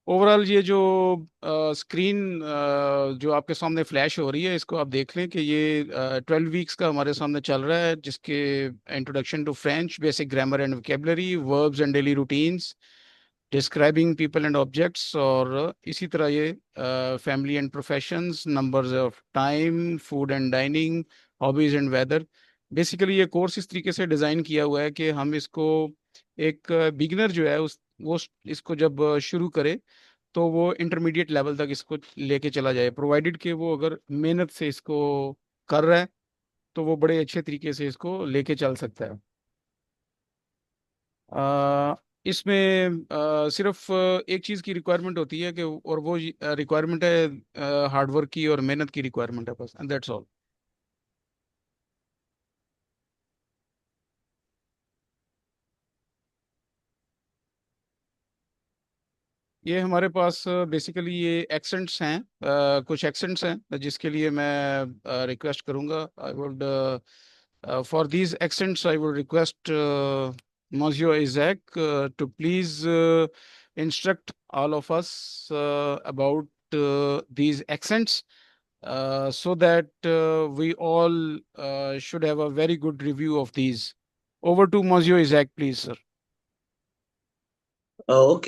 Overall ये जो screen जो आपके सामने फ्लैश हो रही है, इसको आप देख लें कि ये 12 वीक्स का हमारे सामने चल रहा है, जिसके introduction to French, basic grammar and vocabulary, verbs and daily routines, describing people and objects, और इसी तरह ये family and professions, numbers of time, food and dining, hobbies and weather. Basically ये कोर्स इस तरीके से डिज़ाइन किया हुआ है कि हम इसको एक बिगिनर जो है उस वो इसको जब शुरू करे तो वो इंटरमीडिएट लेवल तक इसको लेके चला जाए, प्रोवाइडेड कि वो अगर मेहनत से इसको कर रहा है तो वो बड़े अच्छे तरीके से इसको लेके चल सकता है। अ, इसमें सिर्फ एक चीज़ की रिक्वायरमेंट होती है कि, और वो रिक्वायरमेंट है हार्डवर्क की और मेहनत की रिक्वायरमेंट है, बस, एंड दैट्स ऑल। ये हमारे पास बेसिकली ये एक्सेंट्स हैं, कुछ एक्सेंट्स हैं जिसके लिए मैं रिक्वेस्ट करूंगा। I would for these accents I would request Monsieur Isaac to please instruct all of us about these accents, so that we all should have a very good review of these. Over to Monsieur Isaac, please, sir. Ok,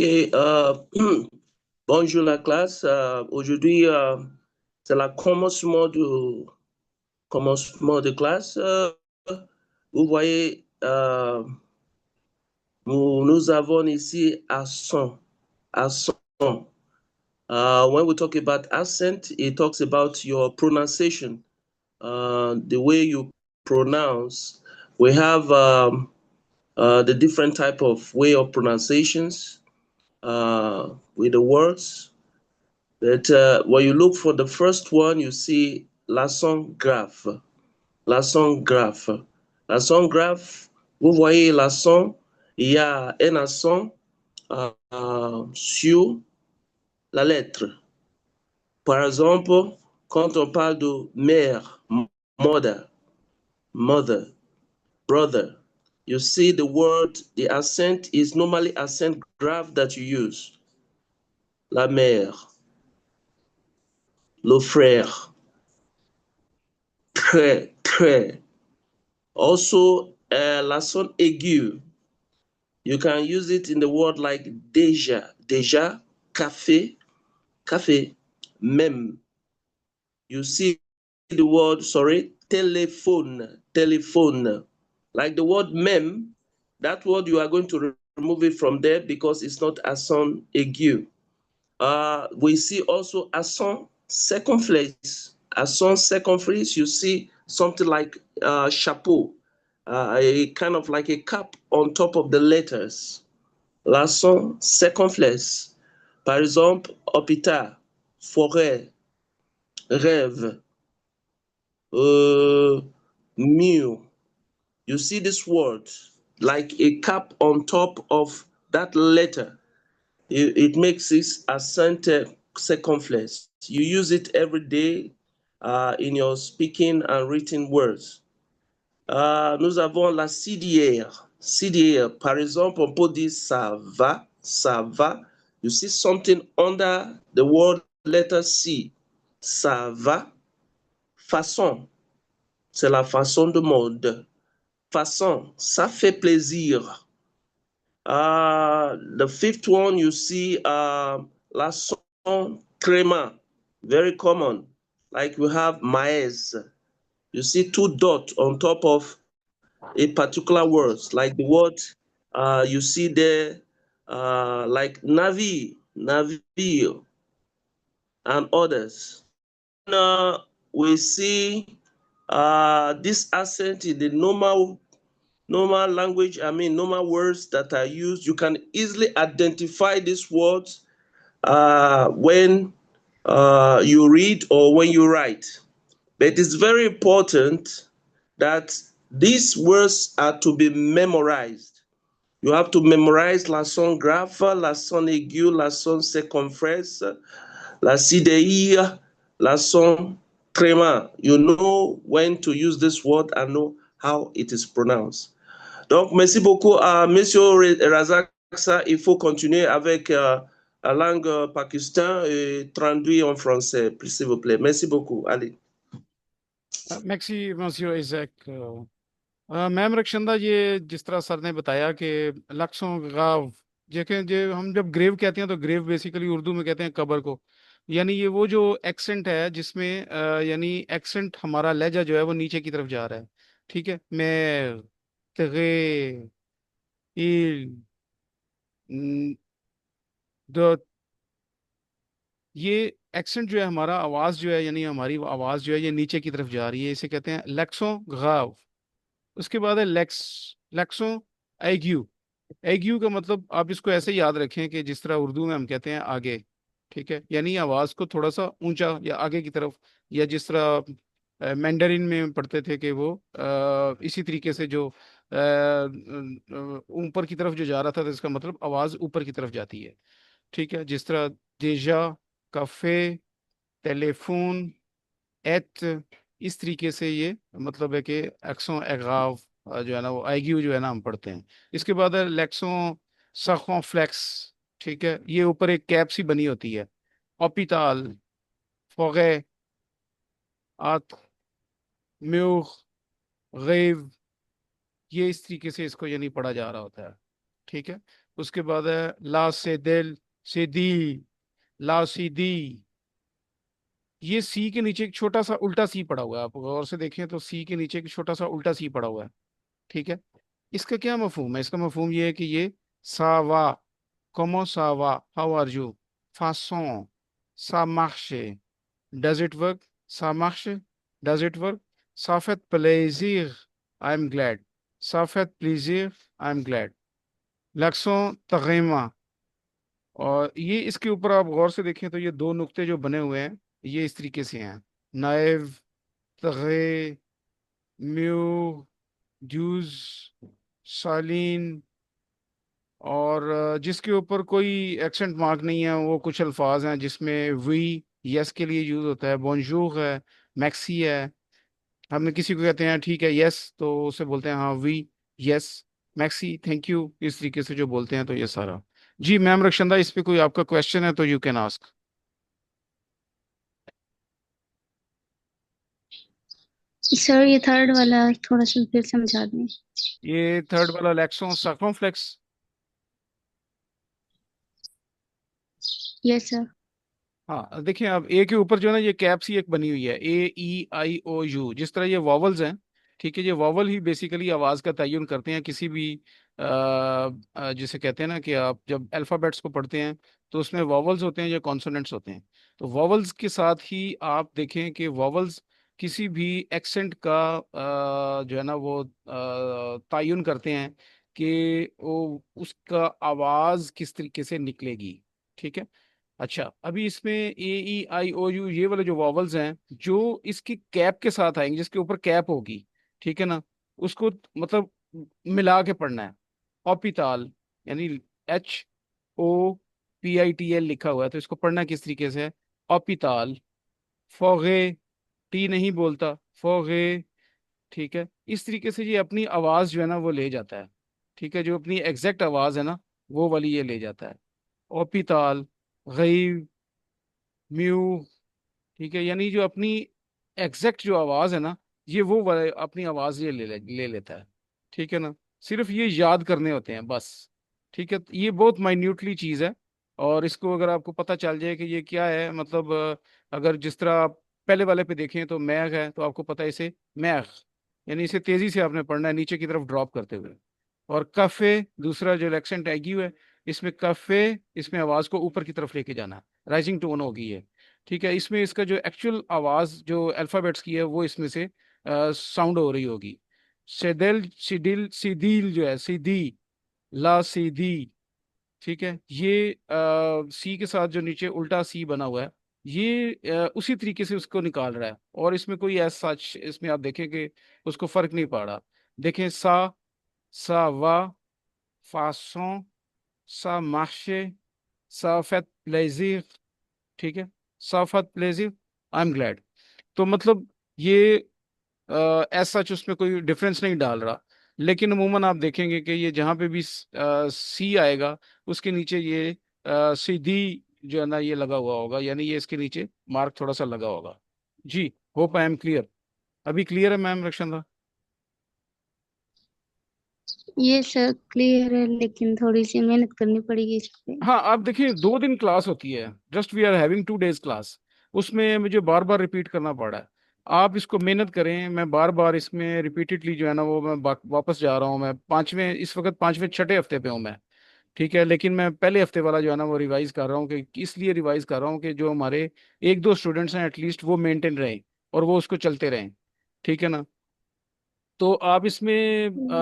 bonjour la classe. Aujourd'hui, c'est le commencement de classe. Vous voyez, nous avons ici accent. Accent. When we talk about accent, it talks about your pronunciation, the way you pronounce. We have the different type of way of pronunciations with the words. But when you look for the first one, you see l'accent grave. L'accent grave. L'accent grave, vous voyez l'accent, il y a un accent sur la lettre. Par exemple, quand on parle de mère, mother, mother, brother, you see the word, the accent is normally accent grave that you use. La mère, le frère, très, très. Also, l'accent aigu, you can use it in the word like déjà, déjà, café, café, même. You see the word, sorry, téléphone, téléphone. Like the word même, that word you are going to remove it from there because it's not accent aigu. We see also accent circumflex. Accent circumflex, you see something like chapeau, a kind of like a cap on top of the letters. L'accent circumflex. Par exemple, hôpital, forêt, rêve, mur. You see this word like a cap on top of that letter. It makes this accent circumflex. You use it every day in your speaking and written words. Nous avons la cidière. Cidière, par exemple, on peut dire ça va, ça va. You see something under the word letter C. Ça va. Façon, c'est la façon de mode. Façon, ça fait plaisir. The fifth one, you see la son crema, very common. Like we have maez. You see two dots on top of a particular word, like the word you see there, like navi, navio, and others. We see this accent in the normal language, normal words that are used. You can easily identify these words when you read or when you write. But it's very important that these words are to be memorized. You have to memorize la son grave, la son aigu, la son circonflexe, la CDI, la son trema. You know when to use this word and know how it is pronounced. Donc, merci beaucoup à Monsieur Razak. Il faut continuer avec la langue pakistan et traduit en français, s'il vous plaît. Merci beaucoup. Allez. मैक्सी मसियो इजैक। Ma'am Rakshanda, ये जिस तरह sir ने बताया कि लक्सों गाव, देखें जो हम जब ग्रेव कहते हैं तो ग्रेव बेसिकली उर्दू में कहते हैं कब्र को। यानी ये वो जो एक्सेंट है जिसमें यानी एक्सेंट हमारा लहजा जो है वो नीचे की तरफ जा रहा है। ठीक है। मैं तगे इल द, ये एक्सेंट जो है हमारा आवाज जो है यानी हमारी आवाज जो है ये नीचे की तरफ जा रही है, इसे कहते हैं लक्सों गाव। उसके बाद है लेक्स, लेक्सों एग्यू। एग्यू का मतलब आप इसको ऐसे याद रखें कि जिस तरह उर्दू में हम कहते हैं आगे। ठीक है। यानी आवाज को थोड़ा सा ऊंचा या आगे की तरफ, या जिस तरह मैंडरिन में पढ़ते थे कि वो इसी तरीके से जो ऊपर की तरफ जो जा रहा था तो इसका मतलब आवाज ऊपर की तरफ जाती है। ठीक है। जिस तरह देजा, काफे, टेलीफोन, एट, इस तरीके से ये मतलब है कि एक्सों एगाव जो है ना वो आईग्यू जो है ना हम पढ़ते हैं। इसके बाद है लेक्सों सखों फ्लेक्स। ठीक है। ये ऊपर एक कैप सी बनी होती है। ऑपिताल, फोगे, आत, म्यूख, गैव, ये इस तरीके से इसको यानी पढ़ा जा रहा होता है। ठीक है। उसके बाद है ला से दिल से दी, ला सी दी। ये सी के नीचे एक छोटा सा उल्टा सी पड़ा हुआ है, आप गौर से देखें तो सी के नीचे एक छोटा सा उल्टा सी पड़ा हुआ है। ठीक है। इसका क्या मफहूम है? इसका मफहूम ये है कि ये सावा, como सावा, हाउ आर यू, फासों, सा मार्che, डज इट वर्क, सा मार्che, डज इट वर्क, साफेत प्लेजिर, आई एम ग्लैड, साफेत प्लेजिर, आई एम ग्लैड, लक्सों तगीमा। और ये इसके ऊपर आप गौर से देखें तो ये दो नुक्ते जो बने हुए हैं ये इस तरीके से हैं। नाइव, तगे, म्यू, जूज, सालीन। और जिसके ऊपर कोई एक्सेंट मार्क नहीं है वो कुछ अल्फाज हैं जिसमें वी यस के लिए यूज होता है। बोंजूर है, मैक्सी है। हम किसी को कहते हैं ठीक है यस तो उसे बोलते हैं हाँ वी यस, मैक्सी थैंक यू, इस तरीके से जो बोलते हैं तो ये सारा। जी मैम रक्षंदा, इस पे कोई आपका क्वेश्चन है तो यू कैन आस्क। सर ये थर्ड वाला थोड़ा सा फिर समझा दें। ये थर्ड वाला लेक्सों सर्कमफ्लेक्स। Yes sir. हाँ देखिए, अब ए के ऊपर जो है ना ये कैप सी एक बनी हुई है, ए ई आई ओ यू, जिस तरह ये वॉवल्स हैं। ठीक है। ये वॉवल ही बेसिकली आवाज का तयन करते हैं किसी भी जिसे कहते हैं ना कि आप जब अल्फाबेट्स को पढ़ते हैं तो उसमें वॉवल्स होते हैं या कॉन्सोनेंट्स होते हैं। तो वॉवल्स के साथ ही आप देखें कि वॉवल्स किसी भी एक्सेंट का जो है ना वो तयन करते हैं कि वो उसका आवाज किस तरीके से निकलेगी। ठीक है। अच्छा, अभी इसमें ए ई आई ओ यू ये वाले जो वॉवल्स हैं जो इसकी कैप के साथ आएंगे, जिसके ऊपर कैप होगी। ठीक है ना। उसको मतलब मिला के पढ़ना है। ऑपिताल, यानी H O P I T L लिखा हुआ है तो इसको पढ़ना किस तरीके से है? ऑपिताल। फोगे, टी नहीं बोलता, फोगे। ठीक है। इस तरीके से ये अपनी आवाज जो है ना वो ले जाता है। ठीक है। जो अपनी एग्जैक्ट आवाज है ना वो वाली ये ले जाता है। ऑपिताल, गई, म्यू। ठीक है। यानी जो अपनी एग्जैक्ट जो आवाज है ना ये वो अपनी आवाज ये ले लेता है। ठीक है ना। सिर्फ ये याद करने होते हैं बस। ठीक है। ये बहुत माइन्यूटली चीज है। और इसको अगर आपको पता चल जाए कि ये क्या है, मतलब अगर जिस तरह आप पहले वाले पे देखें तो मैग है तो आपको पता है इसे मैग, यानी इसे तेजी से आपने पढ़ना है नीचे की तरफ ड्रॉप करते हुए। और कफे, दूसरा जो एक्सेंट एग्यू है, इसमें कफे, इसमें आवाज को ऊपर की तरफ लेके जाना, राइजिंग टोन होगी ये। ठीक है। इसमें इसका जो एक्चुअल आवाज जो अल्फाबेट्स की है वो इसमें से साउंड हो रही होगी। सेदिल, सिडिल, सिदील जो है सीधी, ला सीधी। ठीक है। ये सी के साथ जो नीचे उल्टा सी बना हुआ है ये उसी तरीके से उसको निकाल रहा है। और इसमें कोई ऐसा सच इसमें आप देखें कि उसको फर्क नहीं पड़ रहा। देखें सा वा, फासों, सा माशे, साफत प्लेजिर। ठीक है। साफत प्लेजिर, आई एम ग्लैड। तो मतलब ये ऐसा सच उसमें कोई डिफरेंस नहीं डाल रहा। लेकिन अमूमन आप देखेंगे कि ये जहाँ पे भी सी आएगा उसके नीचे ये सीधी जो है ना ये लगा हुआ होगा, यानी ये इसके नीचे मार्क थोड़ा सा लगा होगा। जी, होप आई एम क्लियर। अभी क्लियर है मैम रक्षंदा? ये सर क्लियर है, लेकिन थोड़ी सी मेहनत करनी पड़ेगी इस पे। हाँ, आप देखिए 2 दिन क्लास होती है, just we are having 2 days class, उसमें मुझे बार बार रिपीट करना पड़ा है। आप इसको मेहनत करें, मैं बार बार इसमें रिपीटेडली जो है ना वो मैं वापस जा रहा हूँ। मैं पांचवें, इस वक्त पांचवें छठे हफ्ते पे हूँ मैं, ठीक है, लेकिन मैं पहले हफ्ते वाला जो है ना वो रिवाइज कर रहा हूँ, कि इसलिए रिवाइज कर रहा हूँ कि जो हमारे एक दो स्टूडेंट्स हैं एटलीस्ट वो मेंटेन रहें और वो उसको चलते रहें, ठीक है ना। तो आप इसमें हम्म।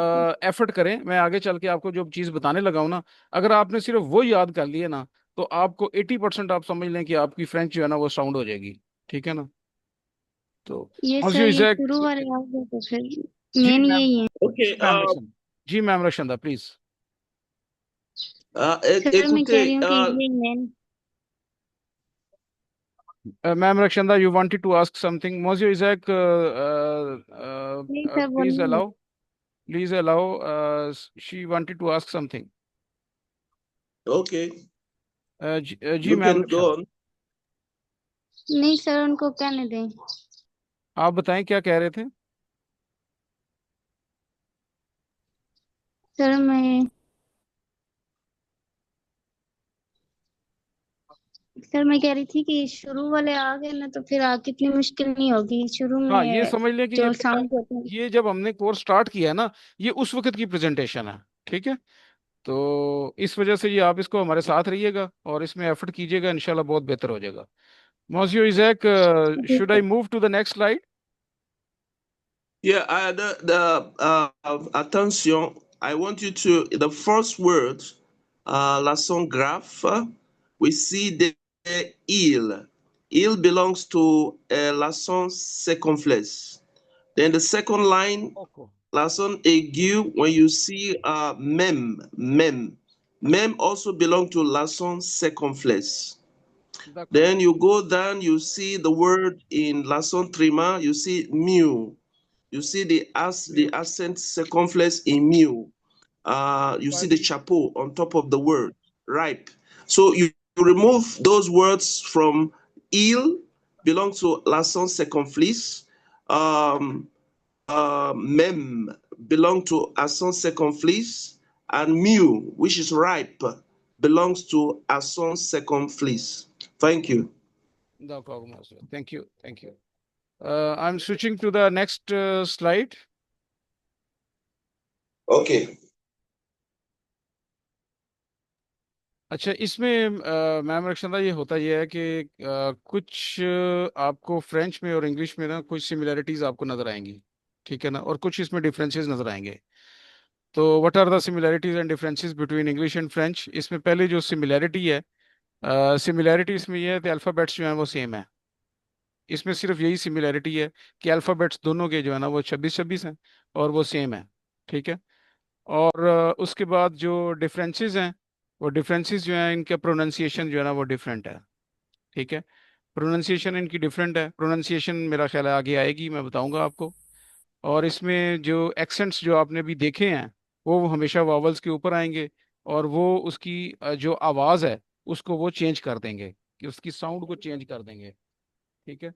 एफर्ट करें, मैं आगे चल के आपको जो चीज़ बताने लगा हूं ना, अगर आपने सिर्फ वो याद कर लिए ना, तो आपको 80% आप समझ लें कि आपकी फ्रेंच जो है ना वो साउंड हो जाएगी, ठीक है ना। तो ये मौजू सर, ये इजैक। शुरू वाले आ गए तो फिर जी मेन मैम। यही है। जी Okay. मैम रशन। जी मैम रशंदा प्लीज। सर मैं कह रही Écoutez, हूँ कि ये मेन। Ma'am Rakshanda, you wanted to ask something, मौजू इजैक, नहीं सर, वो प्लीज नहीं है। Allow, please allow, she wanted to ask something. okay, जी you ma'am can Rakshanda, go on. नहीं सर, उनको कहने दें। आप बताएं क्या कह रहे थे। सर मैं कह रही थी कि शुरू वाले आ गए ना तो फिर आगे इतनी मुश्किल नहीं होगी शुरू हाँ, ये में। समझ लें कि ये जो पता, साउंड होते हैं। ये जब हमने कोर्स स्टार्ट किया है ना, ये उस वक्त की प्रेजेंटेशन है, ठीक है। तो इस वजह से ये आप इसको हमारे साथ रहिएगा और इसमें एफर्ट कीजिएगा, इंशाल्लाह बहुत बेहतर हो जाएगा। मौसियो इजैक, जी should I sir. Move to the next slide? Yeah, attention. I want you to the first word, la son graph. We see the il. Il belongs to la son circumflex. Then the second line, ओको। la son aigu. When you see mem also belong to la son circumflex. D'accord. Then you go down, you see the word in la son trima. You see mu. You see the accent circumflex in mu. You see the chapeau on top of the word ripe. So you remove those words from il, belong to l'accent circumflex. Um, mem belong to accent circumflex, and mu, which is ripe, belongs to accent circumflex. Thank you. No problem, Mausiyo. Thank you, thank you. I'm switching to the next slide. Okay. अच्छा, इसमें ma'am Rakshanda ये होता ये है कि कुछ आपको French में और इंग्लिश में ना कुछ सिमिलैरिटीज आपको नजर आएंगी, ठीक है ना, और कुछ इसमें डिफरेंसेस नजर आएंगे। तो what are the similarities and differences between English and French? इसमें पहले जो सिमिलैरिटी है, सिमिलैरिटी इसमें ये है कि अल्फ़ाबेट्स जो हैं वो सेम है। इसमें सिर्फ यही सिमिलैरिटी है कि अल्फ़ाबेट्स दोनों के जो है ना वो 26-26 हैं और वो सेम है, ठीक है। और उसके बाद जो डिफरेंसेस हैं, वो डिफरेंसेस जो हैं इनका प्रोनाउंसिएशन जो है ना वो डिफरेंट है, ठीक है। प्रोनाउंसिएशन इनकी डिफरेंट है, प्रोनाउंसिएशन मेरा ख्याल है आगे आएगी, मैं बताऊंगा आपको। और इसमें जो एक्सेंट्स जो आपने भी देखे हैं, वो हमेशा वावल्स के ऊपर आएंगे, और वो उसकी जो आवाज़ है उसको वो चेंज कर देंगे, कि उसकी साउंड को चेंज कर देंगे, ठीक है।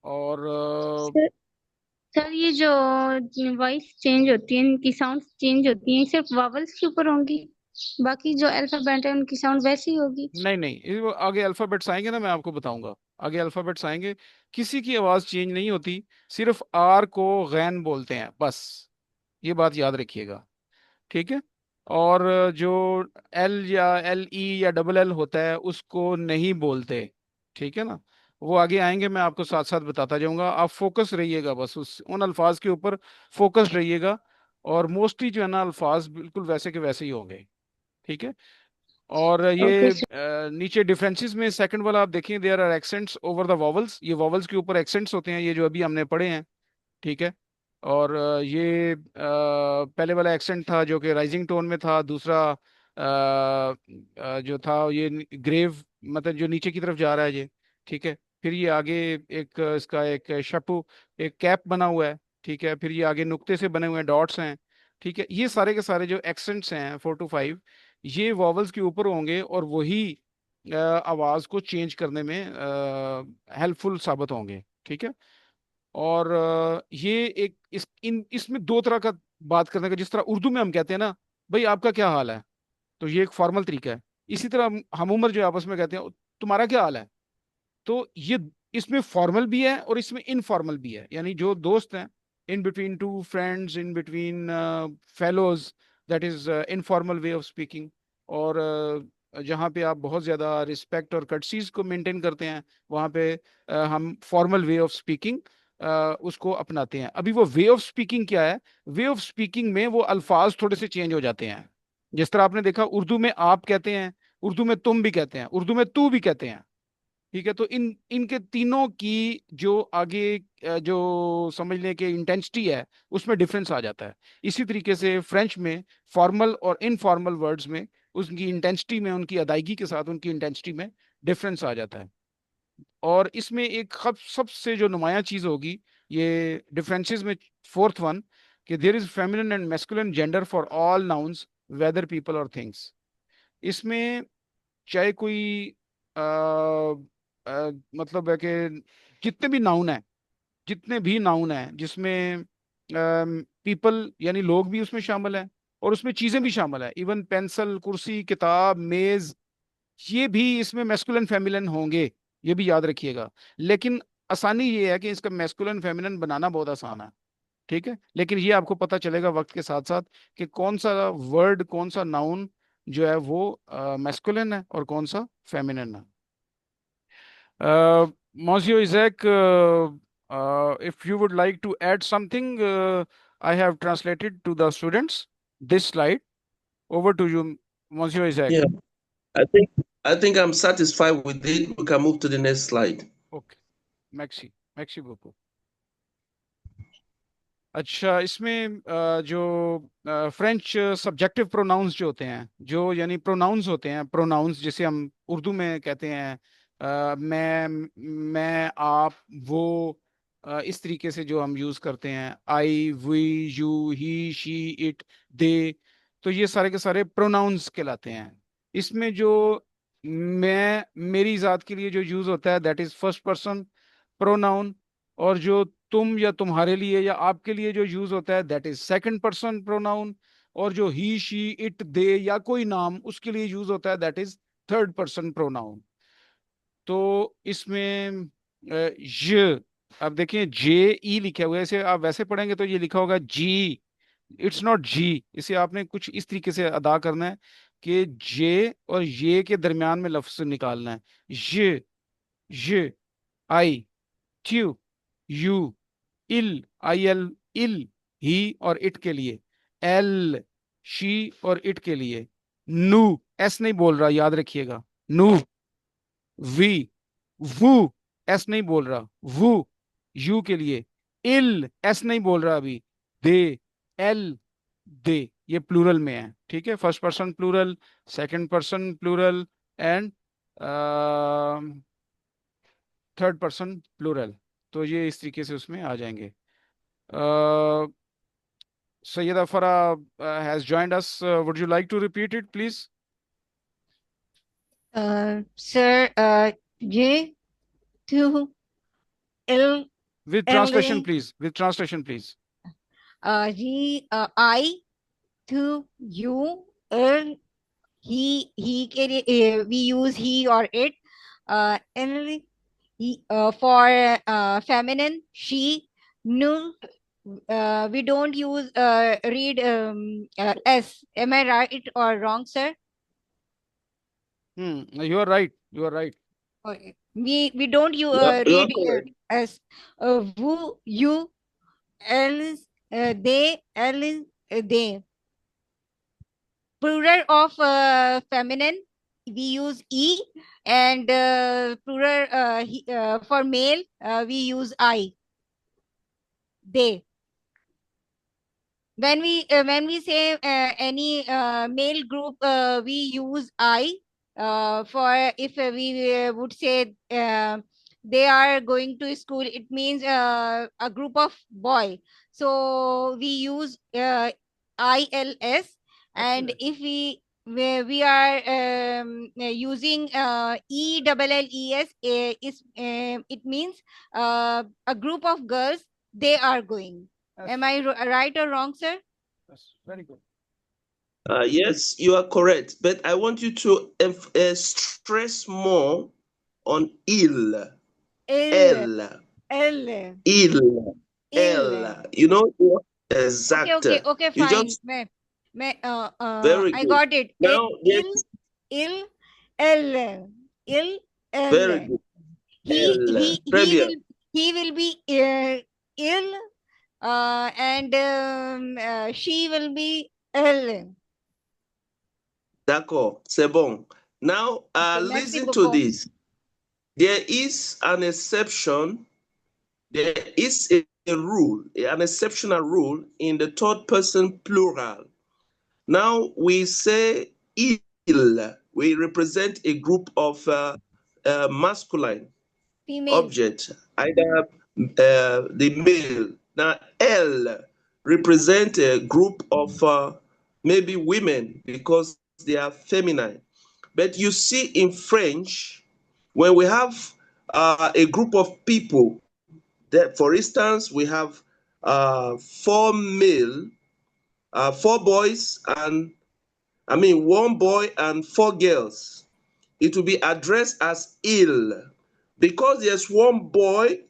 और सर सर, ये जो वॉइस चेंज होती है, इनकी साउंड चेंज होती है, सिर्फ वावल्स के ऊपर होंगी? बाकी जो अल्फाबेट है उनकी साउंड वैसी ही होगी? नहीं नहीं, वो आगे अल्फ़ाबेट्स आएंगे ना, मैं आपको बताऊंगा। आगे अल्फ़ाबेट्स आएंगे, किसी की आवाज़ चेंज नहीं होती, सिर्फ आर को गैन बोलते हैं बस, ये बात याद रखिएगा, ठीक है। और जो एल या एल ई या डबल एल होता है उसको नहीं बोलते, ठीक है ना। वो आगे आएंगे, मैं आपको साथ साथ बताता जाऊंगा, आप फोकस रहिएगा बस उस उन अल्फाज के ऊपर, फोकस रहिएगा। और मोस्टली जो है ना अल्फाज बिल्कुल वैसे के वैसे ही होंगे, ठीक है। और ये ओके सर। नीचे डिफरेंसेस में सेकंड वाला आप देखें, there are accents over the vowels, ये वॉवल्स के ऊपर एक्सेंट्स होते हैं, ये जो अभी हमने पढ़े हैं, ठीक है। और ये पहले वाला एक्सेंट था जो कि राइजिंग टोन में था, दूसरा जो था ये ग्रेव, मतलब जो नीचे की तरफ जा रहा है ये, ठीक है। फिर ये आगे एक इसका एक शपू, एक कैप बना हुआ है, ठीक है। फिर ये आगे नुक्ते से बने हुए डॉट्स हैं, ठीक है। ये सारे के सारे जो एक्सेंट्स हैं 4 to 5, ये वॉवल्स के ऊपर होंगे और वही आवाज को चेंज करने में हेल्पफुल साबित होंगे। ठीक है। और ये एक इसमें दो तरह का बात करने का, जिस तरह उर्दू में हम कहते हैं ना, भाई आपका क्या हाल है, तो ये एक फॉर्मल तरीका है। इसी तरह हम उम्र जो आपस में कहते हैं, तुम्हारा क्या हाल है, तो ये इसमें फॉर्मल भी है और इसमें इनफॉर्मल भी है। यानी जो दोस्त हैं, in between two friends, in between fellows, that is informal way of speaking. और जहाँ पे आप बहुत ज़्यादा रिस्पेक्ट और कर्टसीज को मेंटेन करते हैं, वहाँ पे हम फॉर्मल वे ऑफ स्पीकिंग उसको अपनाते हैं। अभी वो वे ऑफ स्पीकिंग क्या है, वे ऑफ स्पीकिंग में वो अल्फाज थोड़े से चेंज हो जाते हैं। जिस तरह आपने देखा, उर्दू में आप कहते हैं, उर्दू में तुम भी कहते हैं, उर्दू में तू भी कहते हैं। ठीक है। तो इनके तीनों की जो आगे जो समझ लें कि इंटेंसिटी है, उसमें डिफरेंस आ जाता है। इसी तरीके से फ्रेंच में फॉर्मल और इनफॉर्मल वर्ड्स में उनकी इंटेंसिटी में, उनकी अदायगी के साथ उनकी इंटेंसिटी में डिफरेंस आ जाता है। और इसमें एक सबसे जो नुमाया चीज होगी ये डिफरेंसेस में, फोर्थ वन, कि there is feminine and masculine gender for all nouns whether people और थिंग्स। इसमें चाहे कोई मतलब है कि जितने भी नाउन है, जितने भी नाउन है जिसमें पीपल यानी लोग भी उसमें शामिल है, और उसमें चीजें भी शामिल है, इवन पेंसिल, कुर्सी, किताब, मेज, ये भी इसमें मैस्कुलिन फेमिनिन होंगे। ये भी याद रखिएगा। लेकिन आसानी ये है कि इसका मैस्कुलिन फेमिनिन बनाना बहुत आसान है। ठीक है। लेकिन ये आपको पता चलेगा वक्त के साथ साथ कि कौन सा वर्ड, कौन सा नाउन जो है वो मैस्कुलिन है और कौन सा फेमिनिन है। Monsieur Isaac, if you would like to add something, I have translated to the students this slide. Over to you, Monsieur Isaac. Yeah, I think I'm satisfied with it. We can move to the next slide. Okay, merci, merci beaucoup. अच्छा, इसमें जो French subjective pronounce जो होते हैं, जो यानी pronounce होते हैं, प्रोनाउंस जिसे हम उर्दू में कहते हैं मैं, आप, वो, इस तरीके से जो हम यूज करते हैं, I, we, you, he, she, it, they, तो ये सारे के सारे प्रोनाउंस कहलाते हैं। इसमें जो मैं, मेरी जात के लिए जो यूज होता है, that is first person pronoun. और जो तुम या तुम्हारे लिए या आपके लिए जो यूज होता है, that is second person pronoun. और जो ही, शी, इट, दे या कोई नाम, उसके लिए यूज होता है, that is third person pronoun. तो इसमें य, अब देखिए जे ई लिखा हुआ है, इसे आप वैसे पढ़ेंगे तो ये लिखा होगा जी। इट्स नॉट जी। इसे आपने कुछ इस तरीके से अदा करना है कि जे और ये के दरमियान में लफ्ज निकालना है। य, आई, ट्यू, यू, इल, आई एल, इल, ही और इट के लिए, एल, शी और इट के लिए, नू, एस नहीं बोल रहा, याद रखिएगा, नू, वी, वू, एस नहीं बोल रहा, वू, यू के लिए, इल, एस नहीं बोल रहा अभी, दे, एल, दे, ये प्लूरल में है। ठीक है। First person plural, second person plural, and third person plural. तो ये इस तरीके से उसमें आ जाएंगे। Sayyida Farah has joined us. Would you like to repeat it, please? Sir, J to L With L translation, A please. With translation, please. G I to U L he के लिए we use he or it. L for feminine she nu. We don't use read S. Am I right or wrong, sir? You are right. You are right. Okay. We don't you You are read correct. as who you L is they L is they. Plural of feminine we use e, and plural for male we use I, they. When we say any male group we use I. For if we would say they are going to school, it means a group of boy, so we use ILS. And Excellent. if we where we are using ELLES, it means a group of girls, they are going. Yes. Am I right or wrong, sir? Yes, very good. Yes, you are correct. But I want you to stress more on il, Il, L, il, il, il. L. You know what? Okay, Exact. okay, You fine. just very I good. got it. Now, Il, yes, il, il, il, very il. good. He, L. he, Très he bien. will, he will be ill, and she will be ill. D'accord. C'est bon. Now, Okay, merci listen to beaucoup. this. There is an exception. There is a rule, an exceptional rule in the third person plural. Now we say il. We represent a group of masculine Female. object, either the male. Now L represent a group of maybe women because they are feminine. But you see in French, when we have a group of people, that, for instance, we have four male, four boys, and one boy and four girls. It will be addressed as il because there's one boy,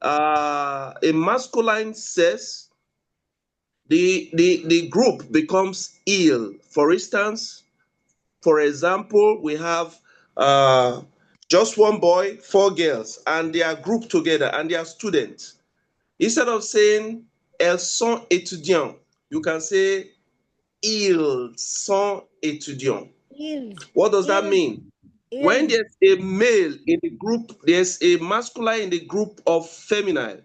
a masculine sex. The group becomes il. For instance, for example, we have just one boy, four girls, and they are grouped together and they are students. Instead of saying elles sont étudiants, you can say ils sont étudiants. Ils, What does that ils, mean? When ils. there's a male in the group, there's a masculine in the group of feminine.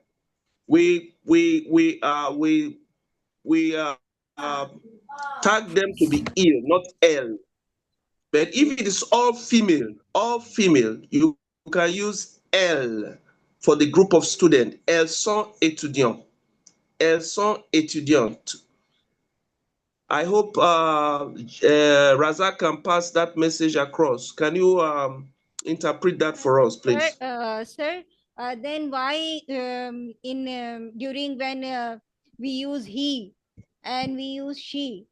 We uh, tag them to be il, not elle. But if it is all female, you can use elle for the group of students. Elles sont étudiants. Elles sont étudiantes. I hope Razak can pass that message across. Can you interpret that for us, please? Sir, then why in during when we use he and we use she?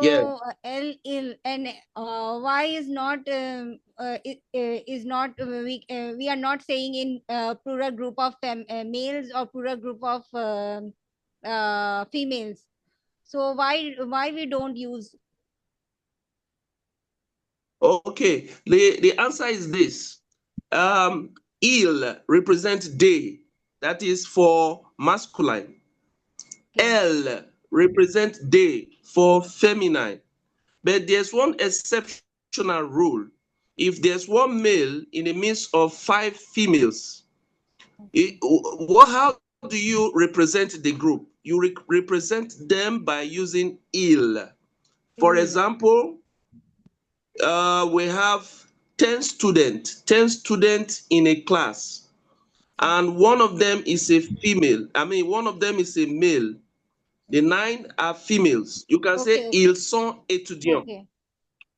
Yes. L ill and why is not is not we are not saying in plural group of males or plural group of females. So why we don't use? Okay. The answer is this. Il represents day. That is for masculine. Okay. Elle represents day for feminine. But there's one exceptional rule. If there's one male in the midst of five females, how do you represent the group? You represent them by using il. For Il. example, we have 10 students in a class, and one of them is a female. One of them is a male. The 9 are females. You can say Okay. ils sont étudiants. Okay.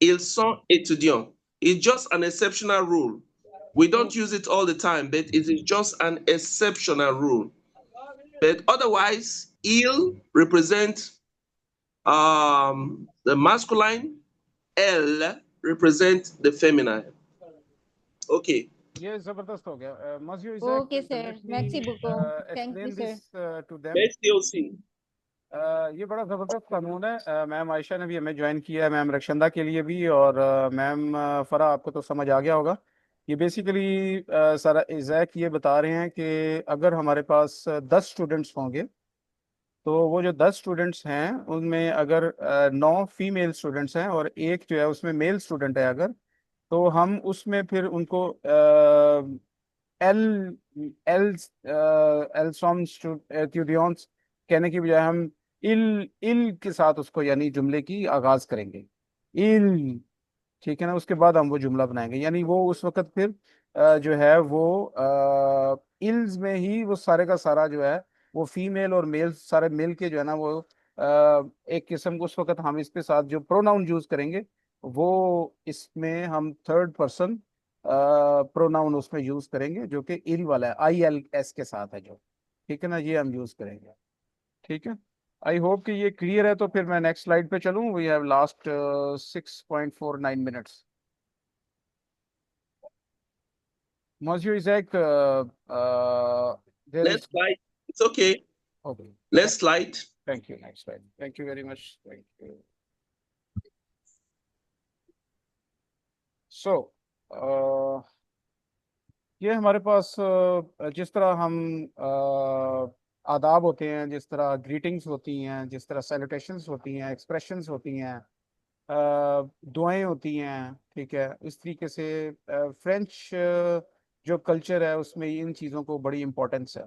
Ils sont étudiants. It's just an exceptional rule. We don't use it all the time, but it is just an exceptional rule. But otherwise, il represents the masculine, elle represents the feminine. Okay. ये जबरदस्त हो गया. Monsieur Okay, Isaac, sir. let Merci me beaucoup. Thank you, explain sir. this to them. Let's still see. ये बड़ा ज़बरदस्त कानून है. Ma'am Ayesha ने भी हमें ज्वाइन किया है, मैम रक्षंदा के लिए भी, और मैम फरा आपको तो समझ आ गया होगा. ये बेसिकली सर इज़ैक ये बता रहे हैं कि अगर हमारे पास 10 स्टूडेंट्स होंगे, तो वो जो 10 स्टूडेंट्स हैं उनमें अगर 9 फीमेल स्टूडेंट्स हैं और एक जो है उसमें मेल स्टूडेंट है अगर, तो हम उसमें फिर उनको एल एल एल्सॉम स्टूडियोंस कहने की बजाय हम इल इल के साथ उसको यानी जुमले की आगाज करेंगे. इल, ठीक है ना. उसके बाद हम वो जुमला बनाएंगे, यानी वो उस वक्त फिर जो है वो इल्स में ही वो सारे का सारा जो है वो फीमेल और मेल सारे मिल के जो है ना वो एक किस्म को उस वक्त हम इसके साथ जो प्रोनाउन यूज करेंगे वो इसमें हम थर्ड पर्सन प्रोनाउन उसमें यूज करेंगे, जो कि इल वाला है, ILS के साथ है जो, ठीक है ना, ये हम यूज करेंगे। ठीक है, आई होप कि ये क्लियर है। तो फिर मैं नेक्स्ट स्लाइड पे चलूँ। We have last 6.49 minutes। Monsieur Isaac, there Let's is slide. It's okay. okay. Let's slide. Thank you. Next slide. Thank you very much. Thank you. So, ये हमारे पास जिस तरह हम आदाब होते हैं, जिस तरह ग्रीटिंग्स होती हैं, जिस तरह सैल्यूटेशंस होती हैं, एक्सप्रेशंस होती हैं, दुआएं होती हैं, ठीक है, इस तरीके से फ्रेंच जो कल्चर है उसमें इन चीज़ों को बड़ी इम्पोर्टेंस है।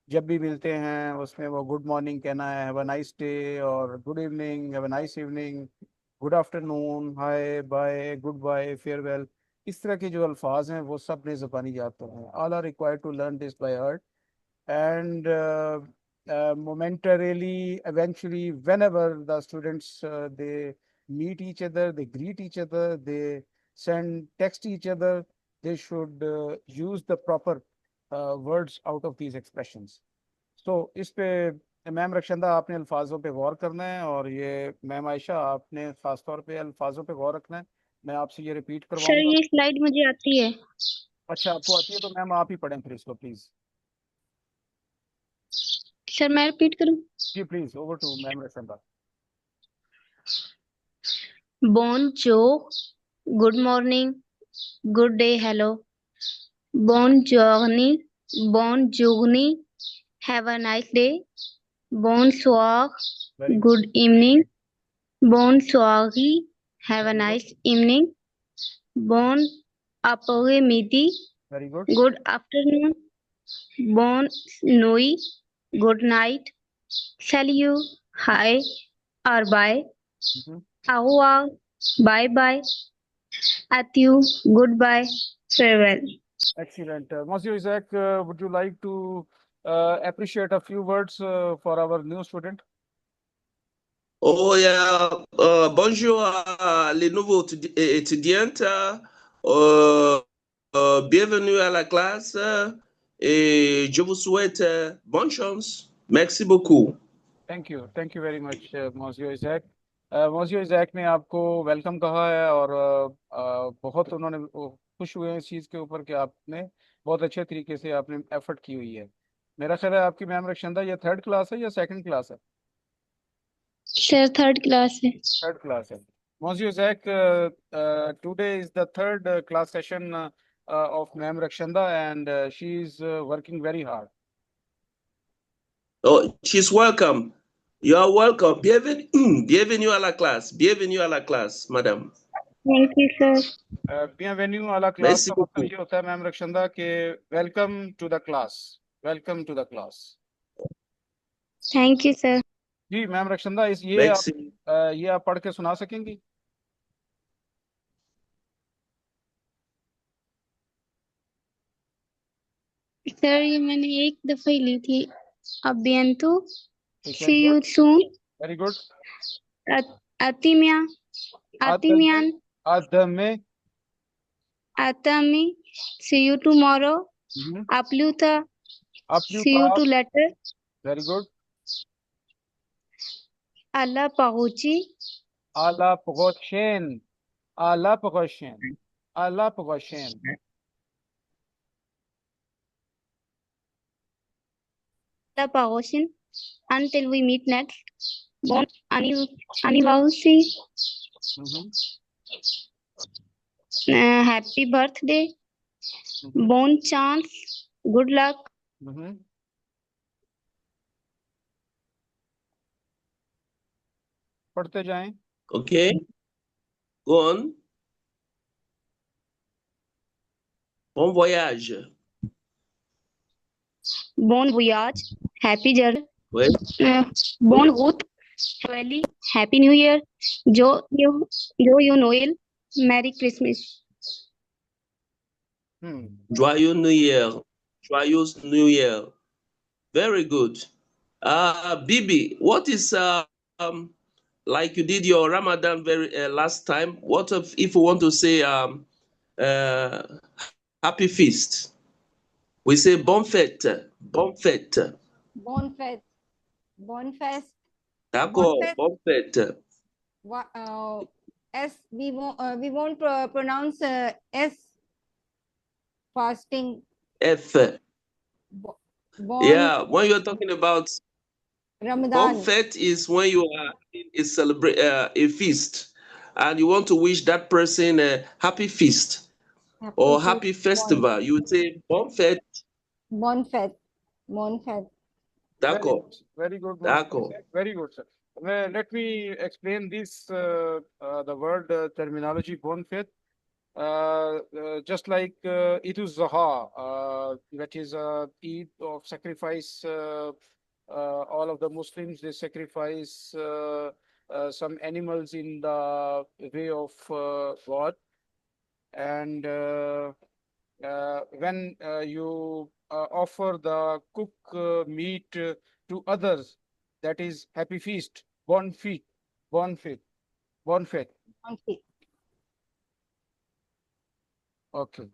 जब भी मिलते हैं उसमें वो गुड मॉर्निंग कहना है, हैव अ नाइस डे, और good evening, have a nice evening, good afternoon, hi, bye, good bye, farewell, इस तरह के जो अल्फाज हैं वो सब ने ज़बानी याद करने हैं। All are required to learn this by heart, and momentarily, eventually, whenever the students they meet each other, they greet each other, they send text each other, they should use the proper words out of these expressions. So इस पे ma'am Rakshanda आपने अल्फाजों पे गौर करना है, और ये ma'am Ayesha आपने खास तौर पे अल्फाजों पे गौर रखना है। मैं आपसे ये रिपीट सर करवाऊंगा। ये स्लाइड मुझे आती है। अच्छा, आपको आती है तो मैम आप ही पढ़ें फिर इसको प्लीज। सर मैं रिपीट करूं? जी please, over to ma'am Rakshanda. Bonjour, good morning, good day, hello. Bonjour, bonjour, have a nice day. Bonsoir, Very good. good evening. Bonsoir, have a nice evening. Bon après-midi, Very good. good afternoon. Bon nuit, good night. Salut, hi, or bye. Mhm. Au revoir, bye bye. Adieu, goodbye, farewell. Excellent. Monsieur Isaac, would you like to appreciate a few words for our new student? Oh yeah. Bonjour les nouveaux étudiants. Bienvenue à la classe et je vous souhaite bonne chance. Merci beaucoup. Thank you very much, Monsieur Isaac. Monsieur Isaac ने आपको welcome कहा है, और बहुत उन्होंने खुश हुए हैं इस चीज़ के ऊपर कि आपने बहुत अच्छे तरीके से आपने एफर्ट की हुई है। मेरा ख्याल है आपकी मैम रक्षंदा ये थर्ड क्लास है या सेकंड क्लास है? सर थर्ड क्लास है। Third class. Monsieur Zach, today is the third class session of Ma'am Rakshanda, and she is working very hard. Oh, she's welcome. You are welcome. Bienvenue, bienvenue à la classe. Bienvenue à la classe, madame. Thank you sir. Bienvenue à la classe Merci का मतलब beaucoup. ये होता है ma'am Rakshanda के welcome to the class, welcome to the class. Thank you sir. जी ma'am Rakshanda, इस Merci. ये आप पढ़ के सुना सकेंगी? सर ये मैंने एक दफा ही ली थी। अबियंतु, ठीक है, see you good, soon. Very good. अतिमिया, अतिमियान, आदमे, आतामी, सी यू टुमारो। अपलूता, see you to later. Very good. अल्लाह पहुंची, आला पगोशेन, आला पगोशेन, आला पगोशेन। अल्लाह पहुंचिन। Until we meet next. Bon anniversary. Happy birthday. Bon chance. Good luck. पढ़ते जाएं। Okay. Go on. Bon voyage. Bon voyage. Happy journey. Oui. Bon route. Joyeux. Happy New Year. Joyeux Noël. Merry Christmas. Joyeux New Year. Joyeux New Year. Very good. Bibi, what is like you did your Ramadan very last time, what if we want to say happy feast? We say bon fête, bon fête. Bon fest. Bon fest. D'accord, fête. bon fête. S we won't pronounce S fasting. F. Bon Yeah, when you're talking about bon Ramadan. fête is when you are in a feast and you want to wish that person a happy feast or feast, happy festival. You would say bon fête. Bon fête. Bon fête. D'accord. Very good. D'accord. Very good, sir. Well, let me explain this, the word terminology, bon fête. Just like Eid al-Zuha, that is Eid of sacrifice. All of the Muslims, they sacrifice some animals in the way of God. And when you offer the cook meat to others, that is happy feast, bon fête, bon fête, bon fête. Okay.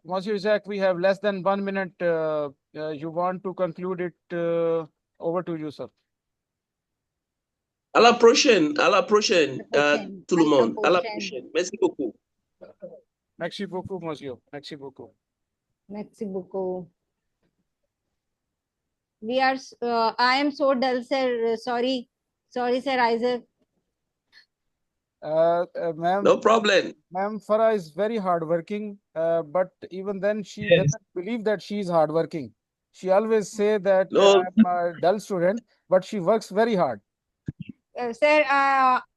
Monsieur Isaac, we have less than 1 minute. You want to conclude it? Over to you, sir. À la prochaine, tout le monde. À la prochaine. Merci beaucoup. Merci beaucoup, monsieur. Merci beaucoup. Merci beaucoup. We are, I am so dull, sir. Sorry, sir, Isaac. Ma'am. No problem. Ma'am, Farah is very hardworking, but even then she doesn't believe that she is hardworking. She always say that No. I'm a dull student, but she works very hard. Sir,